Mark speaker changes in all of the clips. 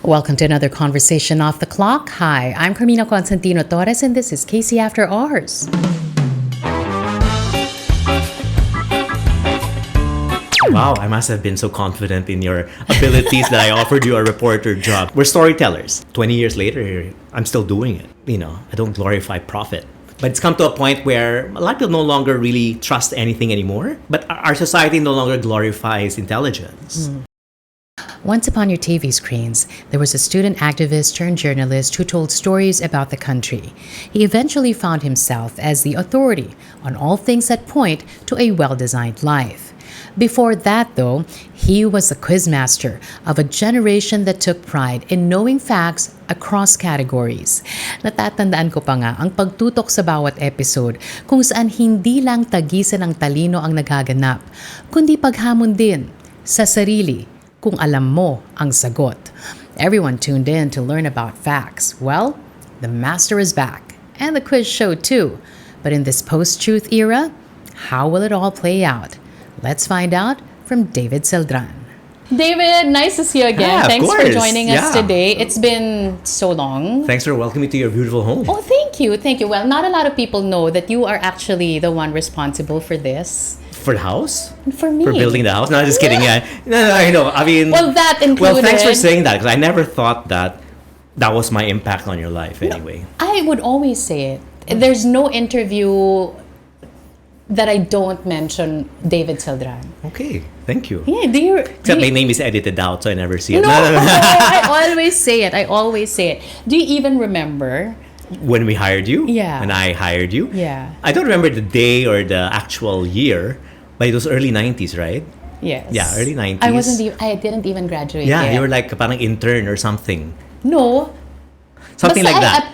Speaker 1: Welcome to another conversation off the clock. Hi, I'm Carmina Constantino Torres, and this is Casey After Hours.
Speaker 2: Wow, I must have been so confident in your abilities that I offered you a reporter job. We're storytellers. 20 years later, I'm still doing it. I don't glorify profit. But it's come to a point where a lot of people no longer really trust anything anymore. But our society no longer glorifies intelligence.
Speaker 1: Once upon your TV screens, there was a student activist turned journalist who told stories about the country. He eventually found himself as the authority on all things that point to a well-designed life. Before that, though, he was the quizmaster of a generation that took pride in knowing facts across categories. Natatandaan ko pa nga ang pagtutok sa bawat episode kung saan hindi lang tagisan ng talino ang nagaganap, kundi paghamon din sa sarili kung alam mo ang sagot. Everyone tuned in to learn about facts. Well, the master is back, and the quiz show too. But in this post-truth era, how will it all play out? Let's find out from David Celdran. David, nice to see you again. Thanks for joining us today. It's been so long.
Speaker 2: Thanks for welcoming me to your beautiful home.
Speaker 1: Oh, thank you. Thank you. Well, not a lot of people know that you are actually the one responsible for this.
Speaker 2: For the house?
Speaker 1: For me.
Speaker 2: For building the house? No, just kidding. Yeah. No, I know. I mean...
Speaker 1: Well, that included...
Speaker 2: Well, thanks for saying that, because I never thought that was my impact on your life anyway.
Speaker 1: No, I would always say it. There's no interview that I don't mention David Celdran.
Speaker 2: Okay, thank you.
Speaker 1: Yeah,
Speaker 2: Except my name is edited out, so I never see it.
Speaker 1: No, I always say it. Do you even remember...
Speaker 2: When we hired you?
Speaker 1: Yeah.
Speaker 2: When I hired you?
Speaker 1: Yeah.
Speaker 2: I don't remember the day or the actual year, but it was early 90s, right?
Speaker 1: Yes.
Speaker 2: Yeah, early 90s.
Speaker 1: I didn't even graduate
Speaker 2: Yeah,
Speaker 1: yet.
Speaker 2: you were like parang intern or something.
Speaker 1: No.
Speaker 2: Something like that.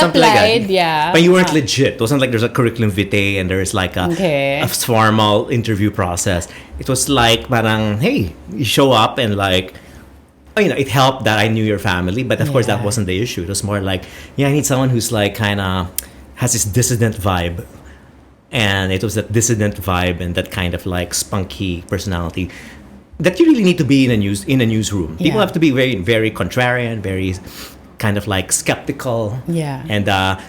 Speaker 1: Something like that. Yeah.
Speaker 2: But you weren't legit. It wasn't like there's a curriculum vitae and there's like a formal interview process. It was like parang, hey, you show up and like, it helped that I knew your family, but of course that wasn't the issue. It was more like, I need someone who's like kind of has this dissident vibe. And it was that dissident vibe and that kind of like spunky personality that you really need to be in a newsroom. People have to be very, very contrarian, very kind of like skeptical.
Speaker 1: Yeah.
Speaker 2: And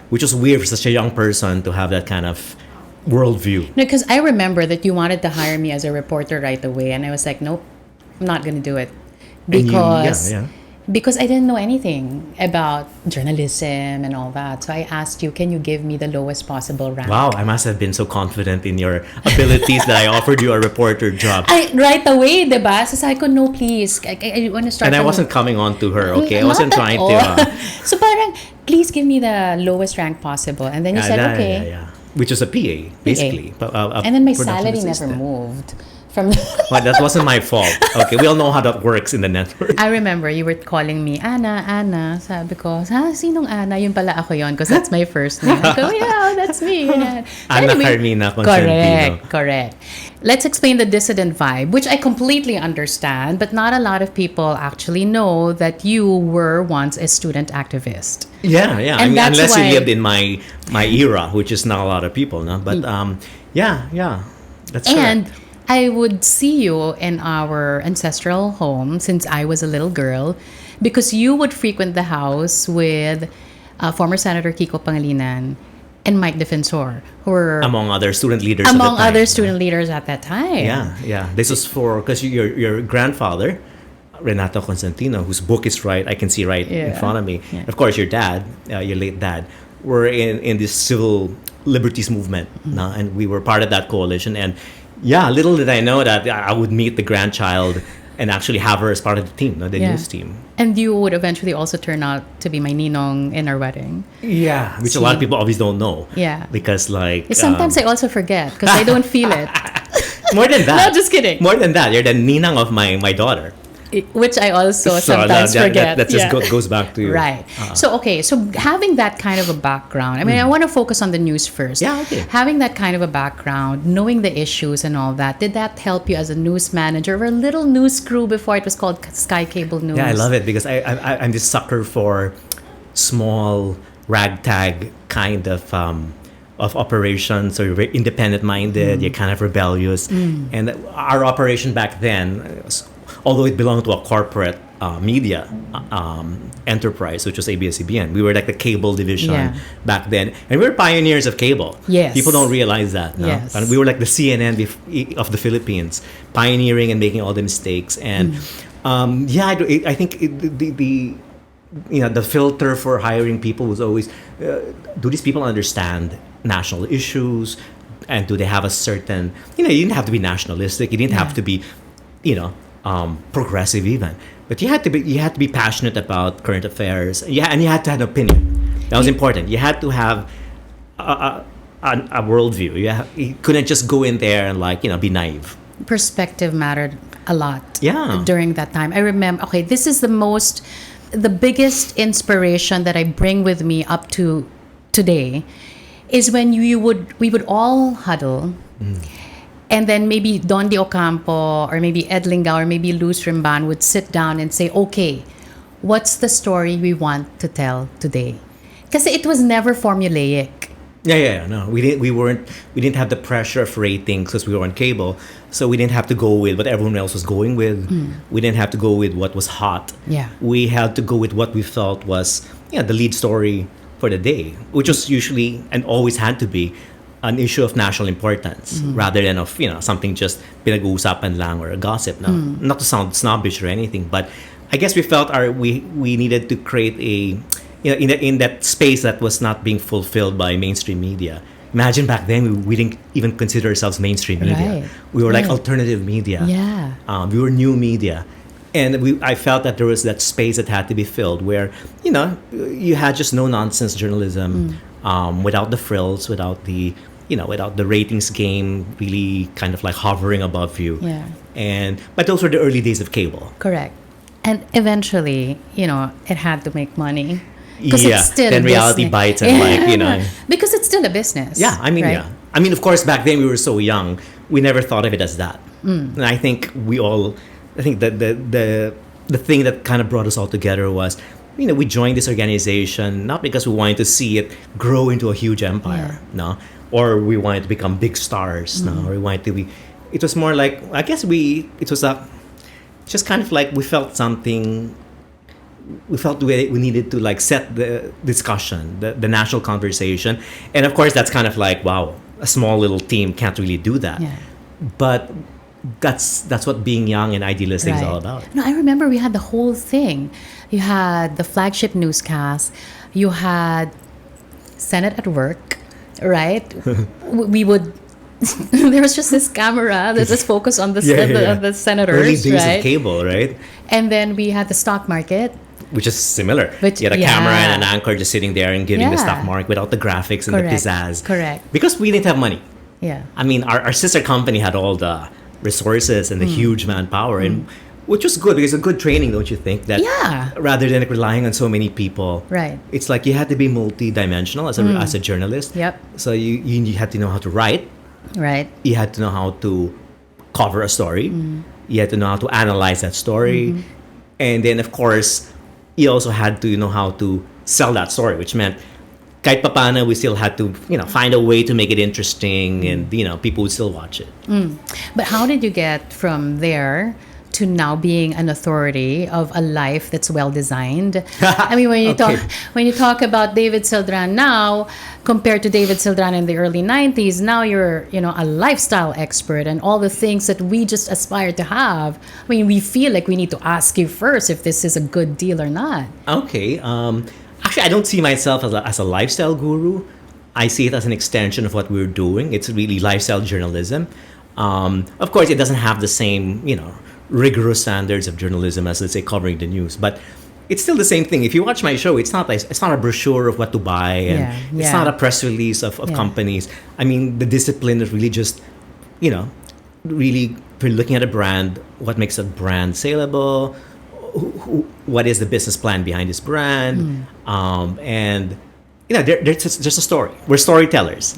Speaker 2: which was weird for such a young person to have that kind of worldview.
Speaker 1: No, because I remember that you wanted to hire me as a reporter right away, and I was like, nope, I'm not going to do it. Because I didn't know anything about journalism and all that. So I asked you, can you give me the lowest possible rank?
Speaker 2: Wow, I must have been so confident in your abilities that I offered you a reporter job.
Speaker 1: Right away, diba? So sabi ko, no, please. I want to start.
Speaker 2: And I wasn't coming on to her, okay? I wasn't trying to...
Speaker 1: So parang, please give me the lowest rank possible. And then you said, okay.
Speaker 2: Yeah. Which was a PA, basically.
Speaker 1: And then my salary never moved.
Speaker 2: Well, that wasn't my fault. Okay, we all know how that works in the network.
Speaker 1: I remember you were calling me, Ana. Sabi ko, sinong Ana? Yun pala ako yun, because that's my first name. I go, yeah, that's me.
Speaker 2: Ana Carmina Constantino.
Speaker 1: Correct. Let's explain the dissident vibe, which I completely understand, but not a lot of people actually know that you were once a student activist.
Speaker 2: Yeah.
Speaker 1: And
Speaker 2: unless you lived in my era, which is not a lot of people, no? But that's
Speaker 1: and
Speaker 2: correct.
Speaker 1: I would see you in our ancestral home since I was a little girl, because you would frequent the house with former Senator Kiko Pangilinan and Mike Defensor, who were
Speaker 2: among other student leaders at
Speaker 1: that time.
Speaker 2: Yeah. This was because your grandfather, Renato Constantino, whose book is I can see in front of me. Yeah. Of course, your dad, your late dad, were in this civil liberties movement, and we were part of that coalition. And little did I know that I would meet the grandchild and actually have her as part of the team, the news team.
Speaker 1: And you would eventually also turn out to be my ninong in our wedding.
Speaker 2: Yeah, which a lot of people obviously don't know.
Speaker 1: Yeah.
Speaker 2: Because
Speaker 1: sometimes I also forget because I don't feel it.
Speaker 2: More than that.
Speaker 1: No, just kidding.
Speaker 2: More than that, you're the ninang of my daughter.
Speaker 1: Which I also sometimes forget.
Speaker 2: That just goes back to you.
Speaker 1: Right. So having that kind of a background, I want to focus on the news first.
Speaker 2: Yeah, okay.
Speaker 1: Having that kind of a background, knowing the issues and all that, did that help you as a news manager or a little news crew before it was called Sky Cable News?
Speaker 2: Yeah, I love it because I'm this sucker for small ragtag kind of operations. So you're very independent-minded, you're kind of rebellious. And our operation back then, although it belonged to a corporate media enterprise, which was ABS-CBN. We were like the cable division back then, and we were pioneers of cable.
Speaker 1: Yes.
Speaker 2: People don't realize that. No?
Speaker 1: Yes.
Speaker 2: And we were like the CNN of the Philippines, pioneering and making all the mistakes. And I think the filter for hiring people was always, do these people understand national issues, and do they have a certain, you didn't have to be nationalistic, you didn't have to be, progressive even, but you had to be passionate about current affairs, and you had to have an opinion. That was important. You had to have a worldview. You couldn't just go in there and be naive.
Speaker 1: Perspective mattered a lot.
Speaker 2: Yeah.
Speaker 1: During that time, I remember. Okay, this is the biggest inspiration that I bring with me up to today, is when we would all huddle. And then maybe Don De Ocampo or maybe Ed Lingao or maybe Luz Rimban would sit down and say, okay, what's the story we want to tell today? Because it was never formulaic.
Speaker 2: No, we didn't have the pressure of ratings because we were on cable, so we didn't have to go with what everyone else was going with. We didn't have to go with what was hot. We had to go with what we felt was the lead story for the day, which was usually and always had to be an issue of national importance rather than of something just pinag-uusapan lang or a gossip. No, not to sound snobbish or anything, but I guess we felt we needed to create a in that space that was not being fulfilled by mainstream media. Imagine back then we didn't even consider ourselves mainstream media.
Speaker 1: Right.
Speaker 2: We were like alternative media. We were new media. And I felt that there was that space that had to be filled where, you had just no nonsense journalism, without the frills, without the ratings game really kind of like hovering above you. But those were the early days of cable.
Speaker 1: Correct. And eventually, it had to make money. It's still
Speaker 2: then reality bites and
Speaker 1: because it's still a business.
Speaker 2: I mean, of course, back then we were so young, we never thought of it as that. And I think that the thing that kind of brought us all together was, we joined this organization not because we wanted to see it grow into a huge empire, no, or we wanted to become big stars, no, or we wanted to be. It was more like, I guess it was just kind of like we felt something. We felt we needed to set the discussion, the national conversation, and of course that's kind of like, wow, a small little team can't really do that, but that's what being young and idealistic is all about.
Speaker 1: No, I remember we had the whole thing. You had the flagship newscast. You had Senate at Work, right? We would. There was just this camera that was focused on the senators,
Speaker 2: early days
Speaker 1: right?
Speaker 2: of cable, right?
Speaker 1: And then we had the stock market,
Speaker 2: which is similar. You had a camera and an anchor just sitting there and giving the stock market without the graphics and the pizzazz.
Speaker 1: Correct.
Speaker 2: Because we didn't have money. I mean, our sister company had all the resources and the huge manpower, and which was good because it's a good training, don't you think? That rather than relying on so many people,
Speaker 1: right?
Speaker 2: It's like you had to be multi-dimensional as a journalist. So you had to know how to write.
Speaker 1: Right.
Speaker 2: You had to know how to cover a story. You had to know how to analyze that story. And then, of course, you also had to know how to sell that story, which meant kahit papano, we still had to, find a way to make it interesting and, people would still watch it.
Speaker 1: But how did you get from there to now being an authority of a life that's well designed? I mean, when you talk about David Celdran now compared to David Celdran in the early 90s, now you're, a lifestyle expert and all the things that we just aspire to have. I mean, we feel like we need to ask you first if this is a good deal or not.
Speaker 2: Okay. Actually, I don't see myself as a lifestyle guru. I see it as an extension of what we're doing. It's really lifestyle journalism. Of course, it doesn't have the same, rigorous standards of journalism as, let's say, covering the news, but it's still the same thing. If you watch my show, it's not a brochure of what to buy, and it's not a press release of companies. I mean, the discipline is really just, really, if you're looking at a brand, what makes a brand saleable, what is the business plan behind this brand, and there's a story. We're storytellers.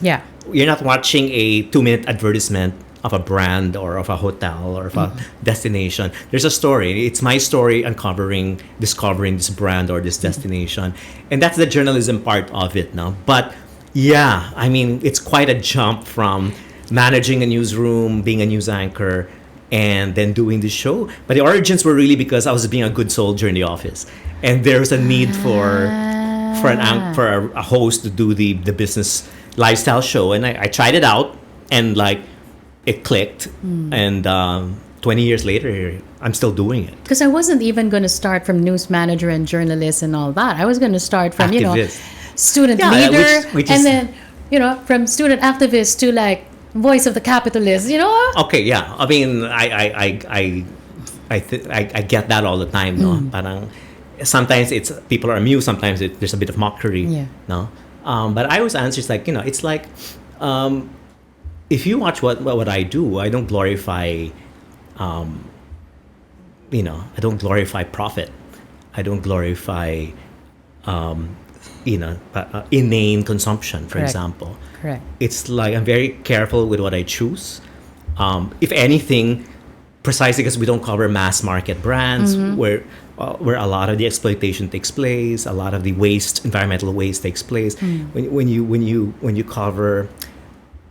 Speaker 2: You're not watching a 2-minute advertisement of a brand or of a hotel or of a destination. There's a story. It's my story discovering this brand or this destination. And that's the journalism part of it now. But I mean, it's quite a jump from managing a newsroom, being a news anchor, and then doing the show. But the origins were really because I was being a good soldier in the office, and there was a need for a host to do the business lifestyle show, and I tried it out, and like it clicked, and 20 years later I'm still doing it.
Speaker 1: Because I wasn't even going to start from news manager and journalist and all that. I was going to start from
Speaker 2: Activist.
Speaker 1: Student leader,
Speaker 2: which
Speaker 1: and
Speaker 2: is,
Speaker 1: then from student activist to like voice of the capitalist.
Speaker 2: Okay, yeah. I mean, I get that all the time, no? Parang sometimes it's people are amused, sometimes there's a bit of mockery,
Speaker 1: Yeah.
Speaker 2: no? But I always answer, it's like, it's like, if you watch what I do, I don't glorify, I don't glorify profit. I don't glorify, inane consumption, for
Speaker 1: Correct.
Speaker 2: example.
Speaker 1: Correct.
Speaker 2: It's like I'm very careful with what I choose. If anything, precisely because we don't cover mass market brands, where a lot of the exploitation takes place, a lot of the environmental waste takes place. When you cover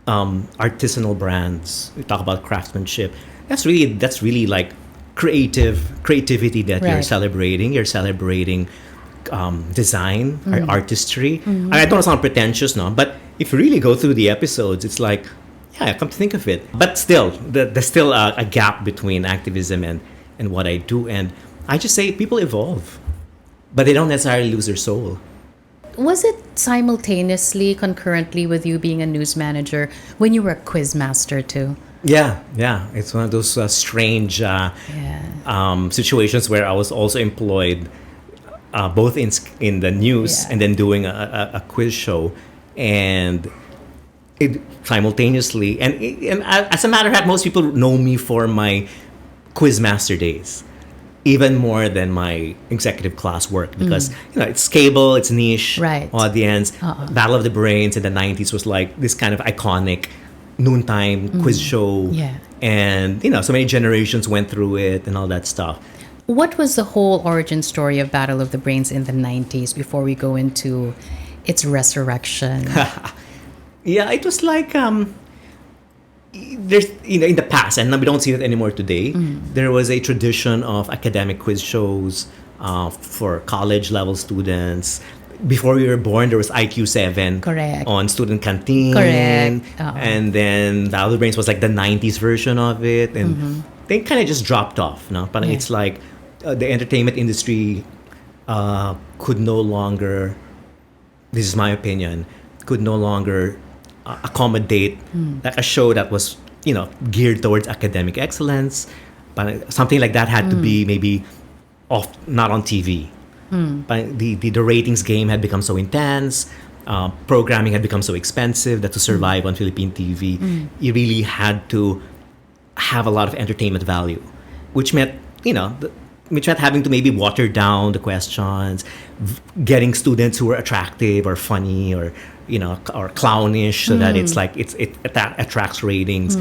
Speaker 2: artisanal brands, we talk about craftsmanship. That's really like creativity that you're
Speaker 1: Right.
Speaker 2: celebrating. You're celebrating design, artistry. I don't sound pretentious, no, but if you really go through the episodes, it's like, yeah, come to think of it. But still, there's still a gap between activism and what I do. And I just say people evolve, but they don't necessarily lose their soul.
Speaker 1: Was it simultaneously, concurrently with you being a news manager when you were a quizmaster too?
Speaker 2: Yeah. It's one of those strange situations where I was also employed both in the news and then doing a quiz show, and it simultaneously. And as a matter of fact, most people know me for my quizmaster days, even more than my executive class work, because it's cable, it's niche
Speaker 1: Right.
Speaker 2: audience. Battle of the Brains in the 90s was like this kind of iconic noontime quiz show.
Speaker 1: Yeah.
Speaker 2: And so many generations went through it and all that stuff.
Speaker 1: What was the whole origin story of Battle of the Brains in the 90s before we go into its resurrection?
Speaker 2: Yeah, it was like there's in the past, and we don't see it anymore today. There was a tradition of academic quiz shows for college level students. Before we were born, there was IQ7
Speaker 1: Correct.
Speaker 2: on student canteen.
Speaker 1: Correct.
Speaker 2: And then Battle of the Brains was like the 90s version of it, and they kind of just dropped off. No, but it's like the entertainment industry could no longer. This is my opinion. Could no longer accommodate like a show that was geared towards academic excellence, but something like that had to be maybe not on TV. But the ratings game had become so intense, programming had become so expensive that to survive on Philippine TV, you really had to have a lot of entertainment value, which meant having to maybe water down the questions, getting students who were attractive or funny or or clownish, so that it's like it attracts ratings,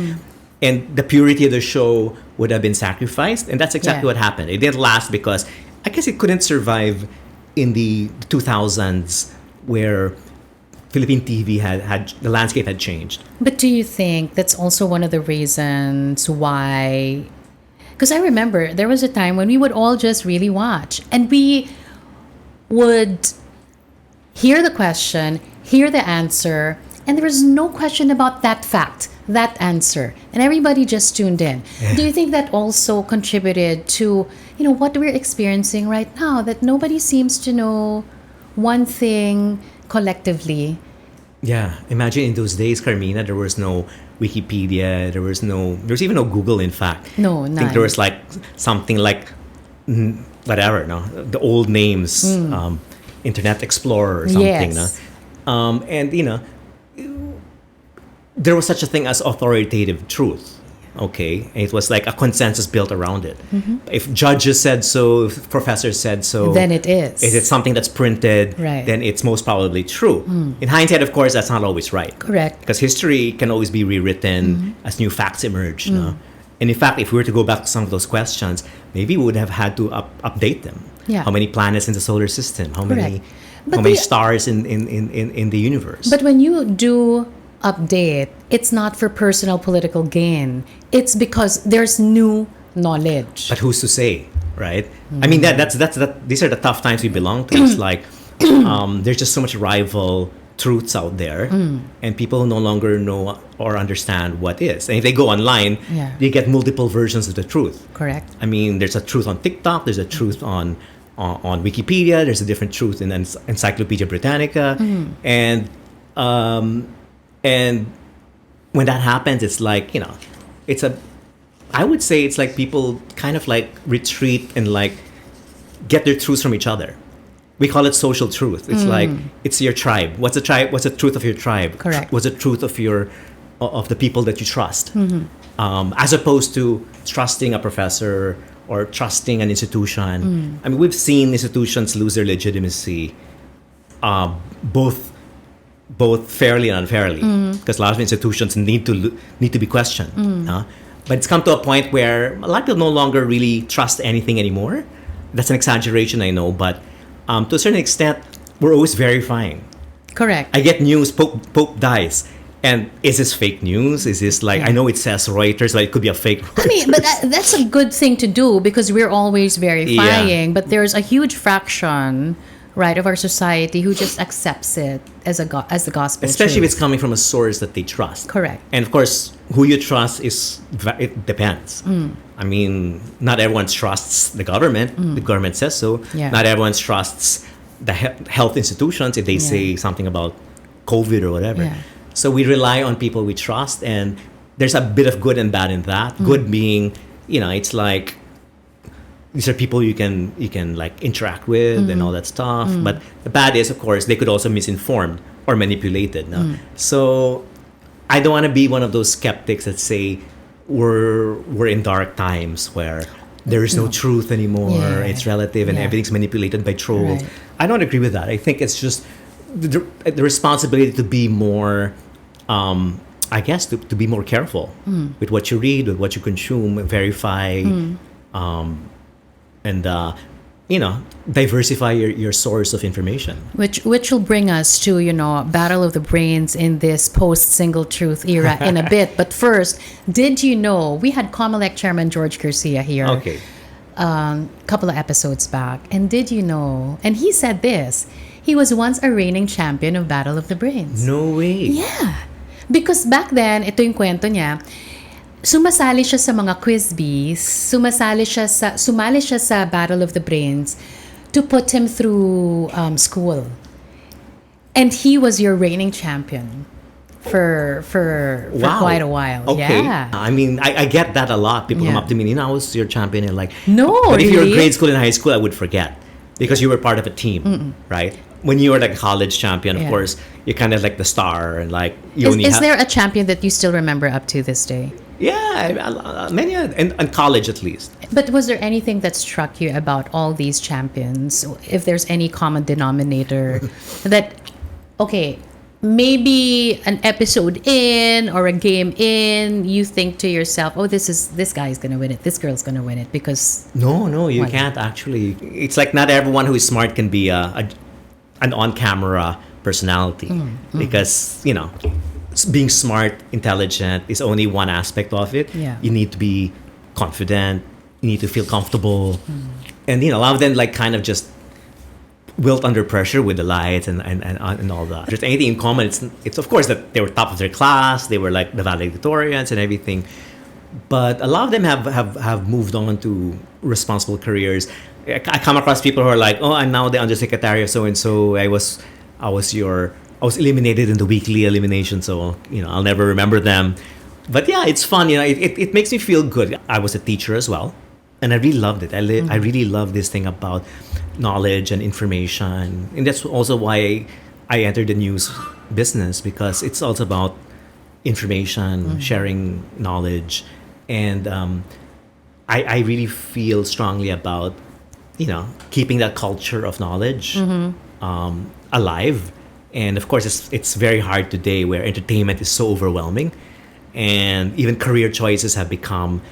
Speaker 2: and the purity of the show would have been sacrificed, and that's exactly what happened. It didn't last because I guess it couldn't survive in the 2000s, where Philippine TV had the landscape had changed.
Speaker 1: But do you think that's also one of the reasons why? Because I remember there was a time when we would all just really watch, and we would hear the question, hear the answer, and there was no question about that fact, that answer, and everybody just tuned in. Do you think that also contributed to what we're experiencing right now, that nobody seems to know one thing collectively?
Speaker 2: Yeah, imagine in those days, Carmina, there was no Wikipedia, there was even no Google, in fact.
Speaker 1: No,
Speaker 2: I think
Speaker 1: none.
Speaker 2: there was like something like whatever, no, the old names, Internet Explorer or something,
Speaker 1: Yes.
Speaker 2: no? And there was such a thing as authoritative truth. Okay, and it was like a consensus built around it. If judges said so, if professors said so,
Speaker 1: Then it is.
Speaker 2: if it's something that's printed,
Speaker 1: Right.
Speaker 2: then it's most probably true. In hindsight, of course, that's not always right.
Speaker 1: Correct.
Speaker 2: Because history can always be rewritten as new facts emerge. No? And in fact, if we were to go back to some of those questions, maybe we would have had to update them.
Speaker 1: Yeah.
Speaker 2: How many planets in the solar system? How many
Speaker 1: But
Speaker 2: how many
Speaker 1: the-
Speaker 2: stars in the universe?
Speaker 1: But when you do update, it's not for personal political gain. It's because there's new knowledge.
Speaker 2: But who's to say, right? I mean, that's these are the tough times we belong to. It's like there's just so much rival truths out there, and people no longer know or understand what is. And if they go online, you get multiple versions of the truth.
Speaker 1: Correct.
Speaker 2: I mean, there's a truth on TikTok, there's a truth on Wikipedia, there's a different truth in Encyclopedia Britannica, and when that happens, it's like, I would say it's like people kind of like retreat and like get their truths from each other. We call it social truth. It's like, it's your tribe. What's the tribe? What's the truth of your tribe?
Speaker 1: Correct.
Speaker 2: What's the truth of the people that you trust? As opposed to trusting a professor or trusting an institution. I mean, we've seen institutions lose their legitimacy, both fairly and unfairly, because a lot of institutions need to be questioned. But it's come to a point where a lot of people no longer really trust anything anymore. That's an exaggeration, I know, but to a certain extent, we're always verifying.
Speaker 1: Correct.
Speaker 2: I get news, Pope dies. And is this fake news? Is this like, I know it says Reuters, but it could be a fake Reuters.
Speaker 1: I mean, but that's a good thing to do because we're always verifying. But there's a huge fraction, right, of our society who just accepts it as the gospel.
Speaker 2: Especially
Speaker 1: truth.
Speaker 2: if it's coming from a source that they trust.
Speaker 1: Correct.
Speaker 2: And of course, who you trust it depends. I mean, not everyone trusts the government. The government says so.
Speaker 1: Yeah.
Speaker 2: Not everyone trusts the health institutions if they say something about COVID or whatever.
Speaker 1: Yeah.
Speaker 2: So we rely on people we trust, and there's a bit of good and bad in that. Good being, it's like these are people you can like interact with and all that stuff. But the bad is, of course, they could also misinformed or manipulated. No? So I don't want to be one of those skeptics that say we're in dark times where there is no truth anymore.
Speaker 1: Yeah.
Speaker 2: It's relative and everything's manipulated by trolls.
Speaker 1: Right.
Speaker 2: I don't agree with that. I think it's just the responsibility to be more, I guess, to be more careful with what you read, with what you consume, verify, and diversify your source of information.
Speaker 1: Which will bring us to, battle of the brains in this post-single truth era in a bit. But first, did you know, we had COMELEC Chairman George Garcia here
Speaker 2: Okay.
Speaker 1: couple of episodes back. And did you know, and he said this, he was once a reigning champion of Battle of the Brains.
Speaker 2: No way.
Speaker 1: Yeah. Because back then, ito yung kwento niya, sumasali siya sa mga quiz bees, sumali siya sa Battle of the Brains to put him through school. And he was your reigning champion for quite a while.
Speaker 2: Okay.
Speaker 1: Yeah.
Speaker 2: I mean, I get that a lot. People come up to me, I was your champion, and like,
Speaker 1: No,
Speaker 2: but if
Speaker 1: really?
Speaker 2: you're grade school and high school, I would forget because you were part of a team, right? When you were like a college champion, of course, you're kind of like the star, and like you only
Speaker 1: Is there a champion that you still remember up to this day?
Speaker 2: Yeah, many in college at least.
Speaker 1: But was there anything that struck you about all these champions? If there's any common denominator that, okay, maybe an episode in or a game in, you think to yourself, oh, this guy's gonna win it, this girl's gonna win it, because
Speaker 2: No, you can't actually. It's like not everyone who is smart can be an on-camera personality because being smart, intelligent is only one aspect of it.
Speaker 1: Yeah.
Speaker 2: You need to be confident. You need to feel comfortable, and a lot of them like kind of just wilt under pressure with the lights and all that. There's anything in common. It's of course that they were top of their class. They were like the valedictorians and everything, but a lot of them have moved on to responsible careers. I come across people who are like, oh, I'm now the undersecretary of so and so. I was eliminated in the weekly elimination, so I'll never remember them. But yeah, it's fun. It makes me feel good. I was a teacher as well, and I really loved it. I really love this thing about knowledge and information, and that's also why I entered the news business, because it's also about information, sharing knowledge, and I really feel strongly about keeping that culture of knowledge alive. And of course, it's very hard today where entertainment is so overwhelming, and even career choices have become,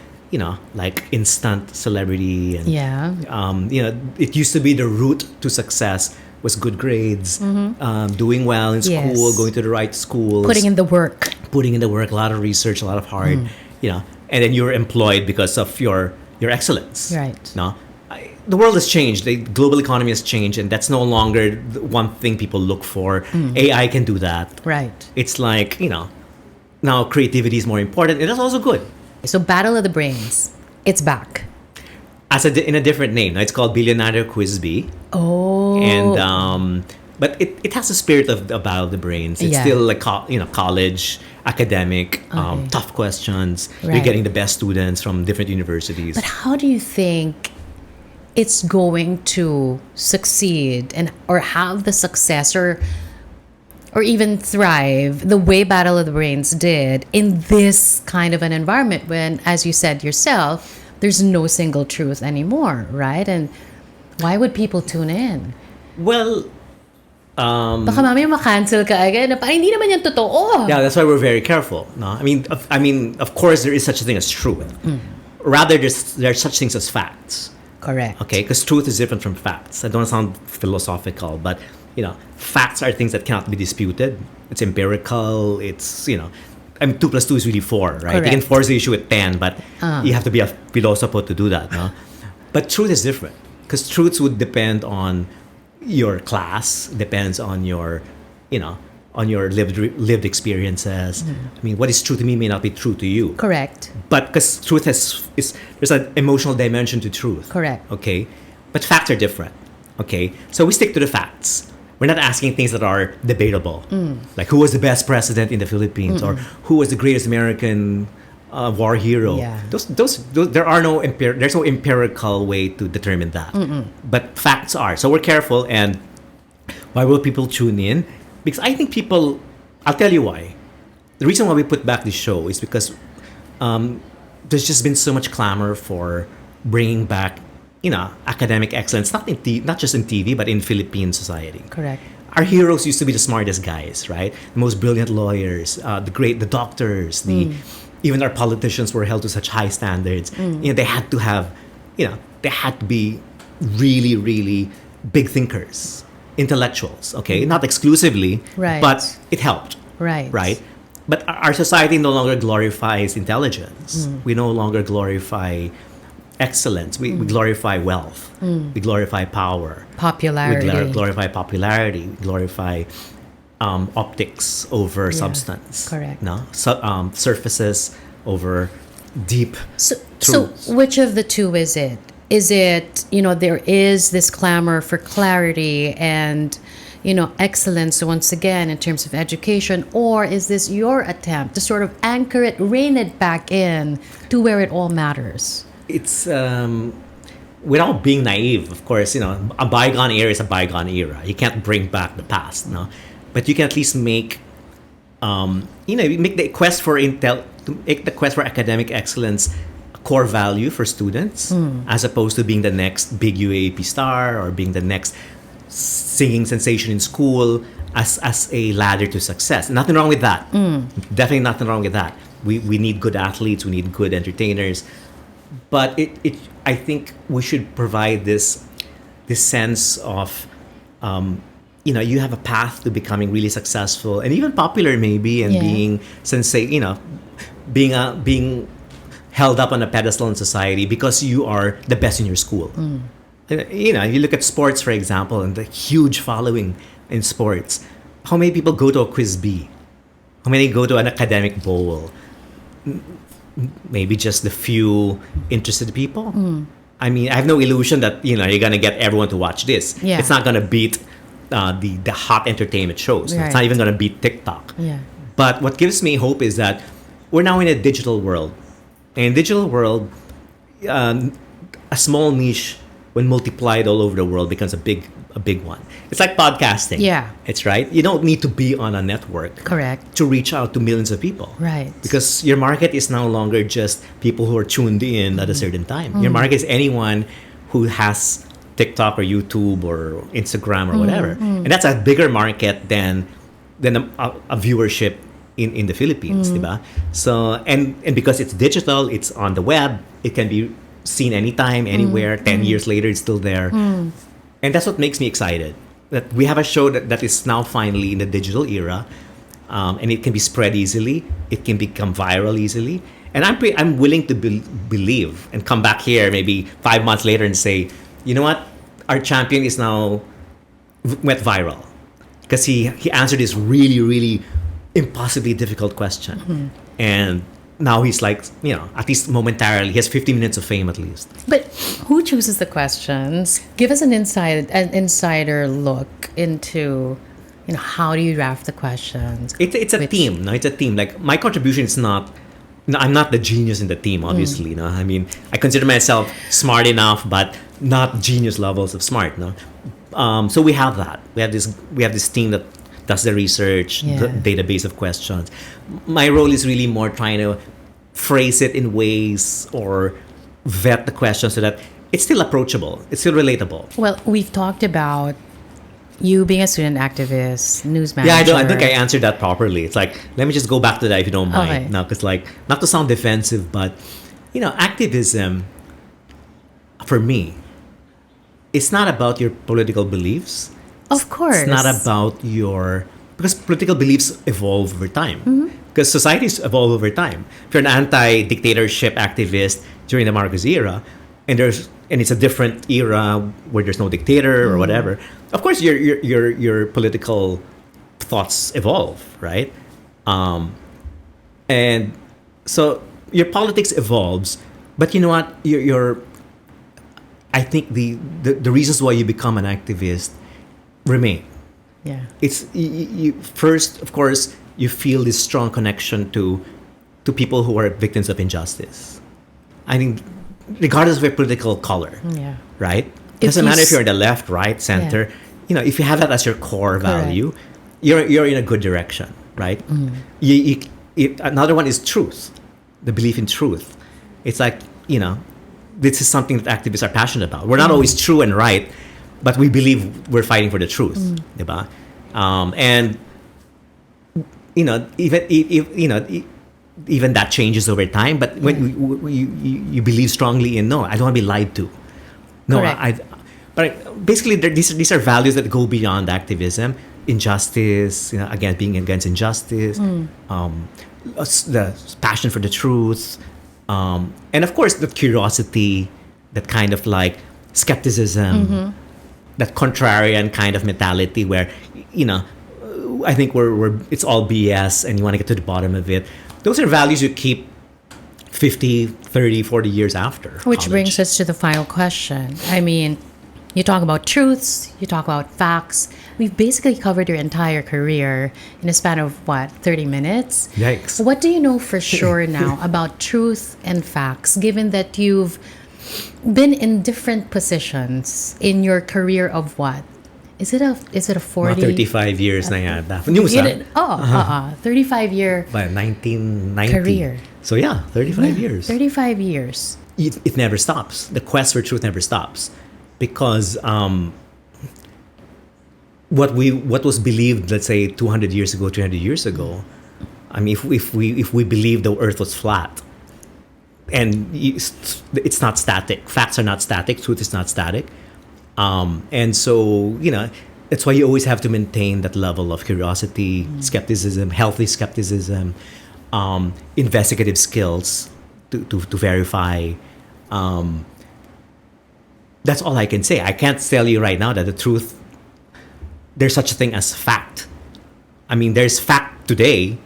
Speaker 2: like instant celebrity. And, it used to be the route to success was good grades, doing well in school,
Speaker 1: Yes.
Speaker 2: going to the right schools,
Speaker 1: Putting in the work.
Speaker 2: a lot of research, a lot of hard, and then you're employed because of your excellence.
Speaker 1: Right.
Speaker 2: No, the world has changed. The global economy has changed, and that's no longer the one thing people look for. AI can do that.
Speaker 1: Right.
Speaker 2: It's like now creativity is more important, and that's also good.
Speaker 1: So Battle of the Brains, it's back.
Speaker 2: In a different name. It's called Billionaire Quiz Bee.
Speaker 1: Oh.
Speaker 2: And but it has the spirit of Battle of the Brains. It's
Speaker 1: Yeah.
Speaker 2: still like college, academic,
Speaker 1: Okay.
Speaker 2: tough questions. You're
Speaker 1: Right.
Speaker 2: getting the best students from different universities.
Speaker 1: But how do you think it's going to succeed or have the success or even thrive the way Battle of the Brains did in this kind of an environment when, as you said yourself, there's no single truth anymore, right? And why would people tune in?
Speaker 2: Well,
Speaker 1: Baka mamaya ma-cancel ka agad na parang hindi naman yan totoo.
Speaker 2: yeah, that's why we're very careful. No, I mean, of course, there is such a thing as truth. Rather, there's such things as facts.
Speaker 1: Correct.
Speaker 2: Okay, because truth is different from facts. I don't sound philosophical, but facts are things that cannot be disputed. It's empirical. It's 2 + 2 is really 4, right?
Speaker 1: Correct.
Speaker 2: You can force the issue at 10, but you have to be a philosopher to do that, no? But truth is different because truths would depend on your class, depends on your, on your lived experiences. I mean, what is true to me may not be true to you.
Speaker 1: Correct.
Speaker 2: But because truth there's an emotional dimension to truth.
Speaker 1: Correct.
Speaker 2: Okay, but facts are different. Okay, so we stick to the facts. We're not asking things that are debatable, like who was the best president in the Philippines or who was the greatest American war hero.
Speaker 1: Yeah.
Speaker 2: Those there's no empirical way to determine that. But facts are. So we're careful. And why will people tune in? Because I think people. I'll tell you why. The reason why we put back this show is because there's just been so much clamor for bringing back academic excellence, not just in TV, but in Philippine society.
Speaker 1: Correct.
Speaker 2: Our heroes used to be the smartest guys, right? The most brilliant lawyers, the doctors, even our politicians were held to such high standards. They had to have, they had to be really, really big thinkers, intellectuals. Okay, not exclusively,
Speaker 1: Right.
Speaker 2: but it helped.
Speaker 1: Right.
Speaker 2: Right. But our society no longer glorifies intelligence. We no longer glorify excellence. We glorify wealth. We glorify power.
Speaker 1: Popularity.
Speaker 2: We glorify popularity. We glorify optics over substance.
Speaker 1: Correct.
Speaker 2: No, surfaces over deep
Speaker 1: So
Speaker 2: truths.
Speaker 1: which of the two is it? Is it, there is this clamor for clarity and, excellence once again in terms of education, or is this your attempt to sort of anchor it, rein it back in to where it all matters?
Speaker 2: It's without being naive, of course. A bygone era is a bygone era. You can't bring back the past, no. But you can at least make, make the quest for academic excellence a core value for students, as opposed to being the next big UAP star or being the next singing sensation in school as a ladder to success. Nothing wrong with that. Definitely nothing wrong with that. We need good athletes. We need good entertainers. But I think we should provide this sense of, you have a path to becoming really successful and even popular maybe, and being being held up on a pedestal in society because you are the best in your school. You look at sports, for example, and the huge following in sports. How many people go to a quiz bee? How many go to an academic bowl? Maybe just the few interested people. I mean, I have no illusion that you're gonna get everyone to watch this.
Speaker 1: Yeah.
Speaker 2: It's not gonna beat the hot entertainment shows.
Speaker 1: Right.
Speaker 2: It's not even gonna beat TikTok.
Speaker 1: Yeah.
Speaker 2: But what gives me hope is that we're now in a digital world. And in digital world, a small niche, when multiplied all over the world, becomes a big one. It's like podcasting.
Speaker 1: Yeah.
Speaker 2: It's right. You don't need to be on a network
Speaker 1: Correct.
Speaker 2: to reach out to millions of people.
Speaker 1: Right.
Speaker 2: Because your market is no longer just people who are tuned in at a certain time. Your market is anyone who has TikTok or YouTube or Instagram or whatever. And that's a bigger market than a viewership in the Philippines, diba? So and because it's digital, it's on the web, it can be seen anytime, anywhere. 10 years later, it's still there. And that's what makes me excited. that we have a show that is now finally in the digital era, and it can be spread easily. It can become viral easily. And I'm willing to believe and come back here maybe 5 months later and say, you know what, our champion is now went viral because he answered this really, really impossibly difficult question. And now he's like, at least momentarily, he has 50 minutes of fame at least.
Speaker 1: But who chooses the questions? Give us an insider look into, how do you draft the questions?
Speaker 2: It's a team. No, it's a team. Like my contribution is not. No, I'm not the genius in the team, obviously. No, I mean, I consider myself smart enough, but not genius levels of smart. No, so we have that. We have this team that does the research, the database of questions. My role is really more trying to phrase it in ways or vet the question so that it's still approachable, it's still relatable.
Speaker 1: Well, we've talked about you being a student activist, news manager.
Speaker 2: Yeah, I think I answered that properly. It's like, let me just go back to that if you don't mind.
Speaker 1: Okay.
Speaker 2: Now, because not to sound defensive, but activism for me, it's not about your political beliefs.
Speaker 1: Of course.
Speaker 2: It's not about because political beliefs evolve over time. Because societies evolve over time. If you're an anti-dictatorship activist during the Marcos era, and it's a different era where there's no dictator or whatever, of course your political thoughts evolve, right? And so your politics evolves, but you know what? I think the reasons why you become an activist remain.
Speaker 1: Yeah.
Speaker 2: It's you first, of course, you feel this strong connection to people who are victims of injustice. I think, regardless of your political color, right? It doesn't matter if you're in the left, right, center. If you have that as your core value, you're in a good direction, right? Another one is truth, the belief in truth. It's like, this is something that activists are passionate about. We're not always true and right, but we believe we're fighting for the truth, diba? And even that changes over time. But when you believe strongly in, no, I don't want to be lied to. No, but basically these are values that go beyond activism. Injustice, again, being against injustice, the passion for the truth, and of course the curiosity, that kind of like skepticism, that contrarian kind of mentality where I think we're it's all BS and you want to get to the bottom of it. Those are values you keep 50, 30, 40 years after
Speaker 1: Which
Speaker 2: college.
Speaker 1: brings us to the final question. I mean, you talk about truths, you talk about facts. We've basically covered your entire career in a span of, 30 minutes?
Speaker 2: Yikes.
Speaker 1: What do you know for sure now about truth and facts, given that you've been in different positions in your career of what? Is it a 40?
Speaker 2: Mga 35 years na yata.
Speaker 1: 35-year
Speaker 2: By 1990.
Speaker 1: career.
Speaker 2: So yeah, 35 years.
Speaker 1: 35 years.
Speaker 2: It never stops. The quest for truth never stops. Because what was believed, let's say 200 years ago, 300 years ago, I mean, if we believed the earth was flat, and it's not static. Facts are not static. Truth is not static. And so, that's why you always have to maintain that level of curiosity, skepticism, healthy skepticism, investigative skills to verify. That's all I can say. I can't tell you right now that the truth, there's such a thing as fact. I mean, there's fact today.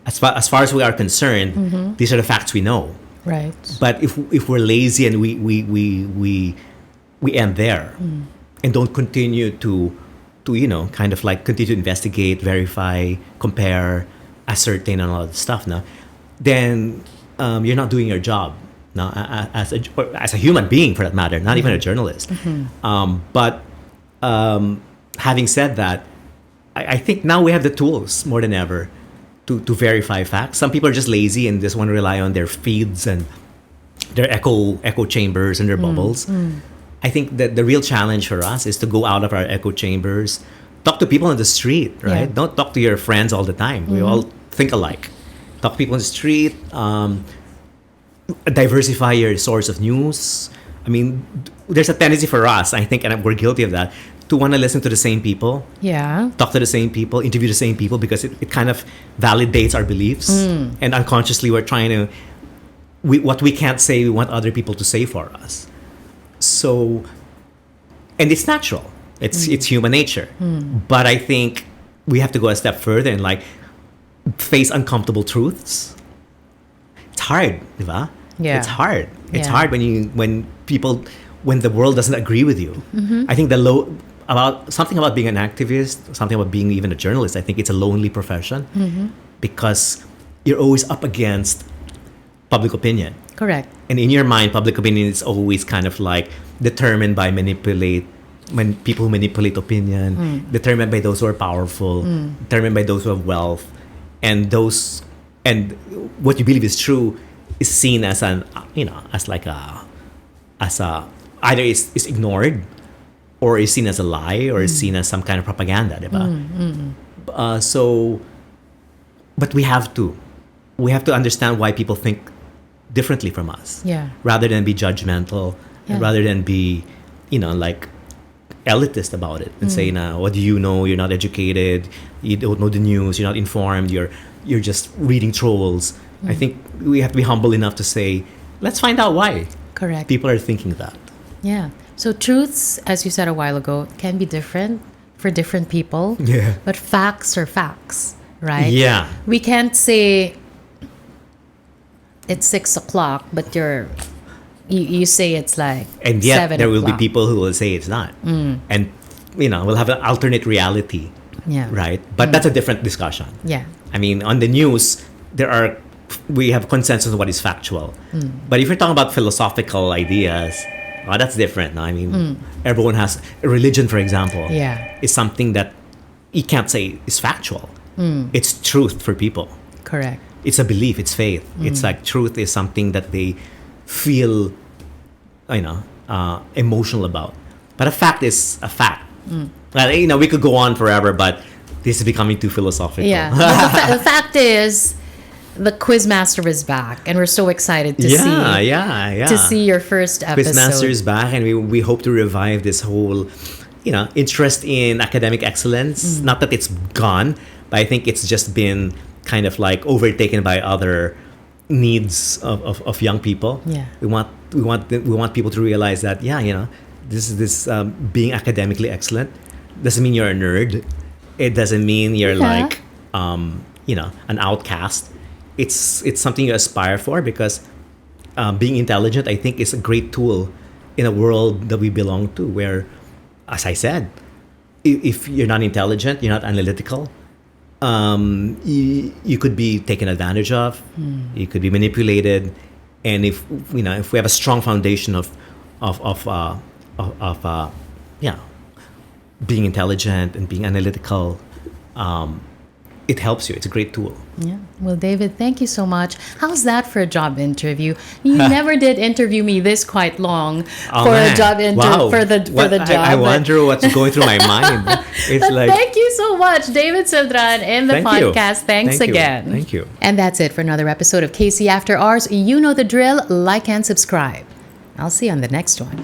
Speaker 2: As far as we are concerned, these are the facts we know.
Speaker 1: Right.
Speaker 2: But if we're lazy and we end there and don't continue to kind of like continue to investigate, verify, compare, ascertain and all that stuff now, then you're not doing your job now as a human being, for that matter, not even a journalist. But having said that, I think now we have the tools more than ever to verify facts. Some people are just lazy and just want to rely on their feeds and their echo chambers and their bubbles. I think that the real challenge for us is to go out of our echo chambers, talk to people on the street, right?
Speaker 1: Yeah.
Speaker 2: Don't talk to your friends all the time. We all think alike. Talk to people on the street, diversify your source of news. I mean, there's a tendency for us, I think, and we're guilty of that, to want to listen to the same people,
Speaker 1: Yeah.
Speaker 2: talk to the same people, interview the same people, because it kind of validates our beliefs. And unconsciously, we're trying to, what we can't say, we want other people to say for us. So, and it's natural. It's human nature. But I think we have to go a step further and like face uncomfortable truths. It's hard, diba?
Speaker 1: Yeah.
Speaker 2: It's hard. It's
Speaker 1: Yeah.
Speaker 2: hard when the world doesn't agree with you. I think something about being an activist, something about being even a journalist, I think it's a lonely profession because you're always up against public opinion.
Speaker 1: Correct.
Speaker 2: And in your mind, public opinion is always kind of like determined by people who manipulate opinion, determined by those who are powerful, determined by those who have wealth, and what you believe is true is seen as either is ignored, or is seen as a lie, or is seen as some kind of propaganda, diba? But we have to understand why people think differently from us.
Speaker 1: Yeah.
Speaker 2: Rather than be judgmental,
Speaker 1: Yeah.
Speaker 2: and rather than be, like elitist about it and say, "Nah, what do you know? You're not educated. You don't know the news. You're not informed. You're just reading trolls." I think we have to be humble enough to say, "Let's find out why
Speaker 1: Correct.
Speaker 2: people are thinking that."
Speaker 1: Yeah. So truths, as you said a while ago, can be different for different people.
Speaker 2: Yeah.
Speaker 1: But facts are facts, right?
Speaker 2: Yeah.
Speaker 1: We can't say it's 6:00, but you say it's like
Speaker 2: And yet
Speaker 1: 7
Speaker 2: there will be
Speaker 1: o'clock.
Speaker 2: people who will say it's not. And we'll have an alternate reality,
Speaker 1: Yeah.
Speaker 2: right? But that's a different discussion.
Speaker 1: Yeah.
Speaker 2: I mean, on the news, we have consensus on what is factual. But if you're talking about philosophical ideas, that's different. No? I mean, everyone has religion, for example.
Speaker 1: Yeah.
Speaker 2: Is something that you can't say is factual. It's truth for people.
Speaker 1: Correct.
Speaker 2: It's a belief. It's faith. It's like truth is something that they feel, emotional about. But a fact is a fact. Well, we could go on forever, but this is becoming too philosophical.
Speaker 1: Yeah. But the fact is, the quizmaster is back, and we're so excited to see your first episode.
Speaker 2: Quizmaster is back, and we hope to revive this whole, interest in academic excellence. Not that it's gone, but I think it's just been kind of like overtaken by other needs of young people.
Speaker 1: Yeah.
Speaker 2: We want people to realize that this being academically excellent doesn't mean you're a nerd. It doesn't mean you're like an outcast. It's something you aspire for, because being intelligent, I think, is a great tool in a world that we belong to, where, as I said, if you're not intelligent, you're not analytical, you could be taken advantage of, you could be manipulated, and if we have a strong foundation of being intelligent and being analytical, it helps you. It's a great tool.
Speaker 1: Yeah. Well, David, thank you so much. How's that for a job interview? You never did interview me this quite long a job interview for the job.
Speaker 2: I wonder what's going through my mind. It's like,
Speaker 1: thank you so much, David Celdran, in the podcast. Thanks again.
Speaker 2: Thank you.
Speaker 1: And that's it for another episode of KC After Hours. You know the drill. Like and subscribe. I'll see you on the next one.